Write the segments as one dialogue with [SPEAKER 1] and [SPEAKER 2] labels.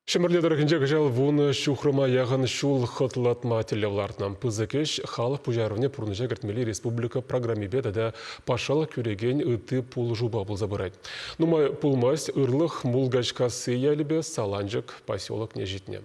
[SPEAKER 1] Шымырледір кінжек жал вуны шухрыма яғын шул хытлатма телевлартынан пызыкеш халық пұжарывне пұрныжа кіртмелі республика программе бедада пашал күреген үті пул жуба бұл забырайды. Нумай пулмас үрлық мулгачкасы ялібе Саланжик поселок нежитне.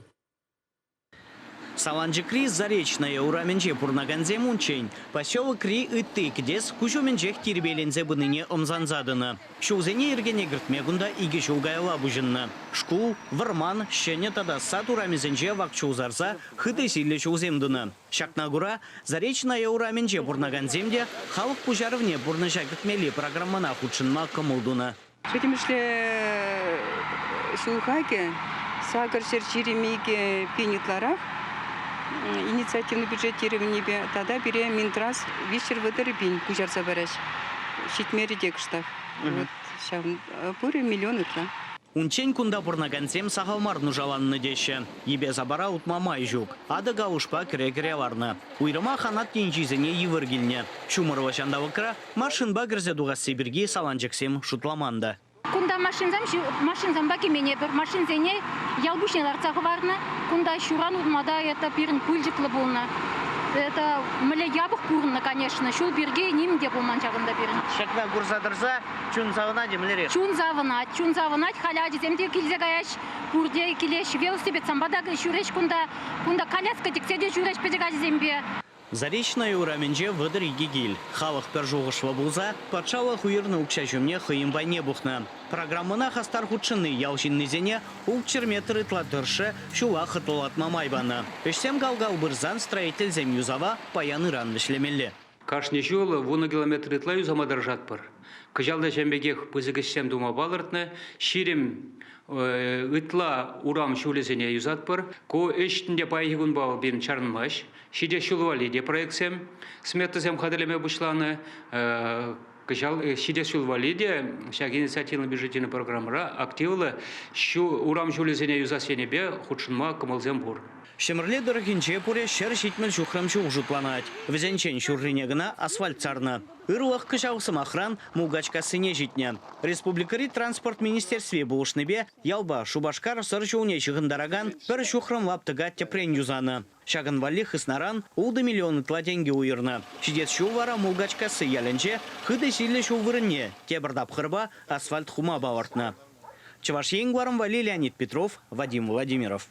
[SPEAKER 2] Саланжикри заречная ураменже пурнаганзе мунчень. Поселок Ри ытты кдес кушуменжех тирбелензе быныне омзанзадына. Шулзене иргене гртмегунда иге шулгайла бужынна. Шкул, варман, щене тада сад урамезенже вакчулзарса хыты силе шулземдына. Шакнагура заречная ураменже пурнаганземде халық пужарывне пурныжа гртмели программана худшынма кымылдуна.
[SPEAKER 3] Шетимишле шулхаке, сагар черчиремиге пенитларах, инициативный бюджетирование тогда берем Минтранс вечер выдары пень кужар забараш щитмери декштах вот сейчас пуре миллион это
[SPEAKER 2] Унчень кунда пурнагансем сахалмар нужаланны деше. Ебе забара утмамай жук. Ады гаушпа кіре-кіре варны. Уйрыма ханат тенчизіне евіргілне. Шумырва шандавыкра машинба гірзе дуғасы бірге Саланжиксем шутламанды.
[SPEAKER 4] Кунда машинзам баки мене бір машинзене ялбушнелар цахварны. Кунда шуран удмада это пирн пульжиклы болна. Это мле ябық пурны, конечно. Шул бирге ним де болман жағында пирн.
[SPEAKER 2] Шакна гурзадырса чун завынат емлере.
[SPEAKER 4] Чун завынат халяди земде килзе гаяш пурде килеш велосипед самбада шуреш кунда коляска текседе шуреш педегади зембе.
[SPEAKER 2] Заречная ураменже выдыр игигил. Халық пержуғышва бұлза, патшалы хуирны ұқшажымне хыйымбай не бұхна. Программына хастар худшыны ялшинны зене ұлкчерметры тладыршы шула хытылатма майбаны. Үшсем галгал бұрзан строитель зем юзава паяны ран вішлемелі.
[SPEAKER 5] Кашне жолы 10 километр тлаю замадаржат бар. Кыжалда жембегех пызыгышсем дума балыртны, ширим ытла урам шулезене юзат бар. Ко эштінде пайгын бал бен чарнмаш. Шиде шулвали де проектсем, сметазем хаделеме бушланы, кыжал шиде шулвали де, шаг инициативный бюджетный программара активлы урам шулезене юзасене бе худшынма кымылзем бур.
[SPEAKER 2] Шемрле дыргинче пуре шер шитмел шухрамчу ужутланать. Везенчен шурринегна асфальт царна. Ыруах кышаусым охран мулгачка сыне житне. Республикари транспорт министерстве булышныбе ялба шубашкар сырчуне чыгындараган бір шухрам лаптыга тепрен юзаны. Шагын вали хыснаран улды миллионы тладенге уйырны. Шидет шулвара мулгачка сы яленче хыды силе шулвырынне. Тебірдап хырба асфальт хума бавартны. Чаваш енгварым вали Леонид Петров, Вадим Владимиров.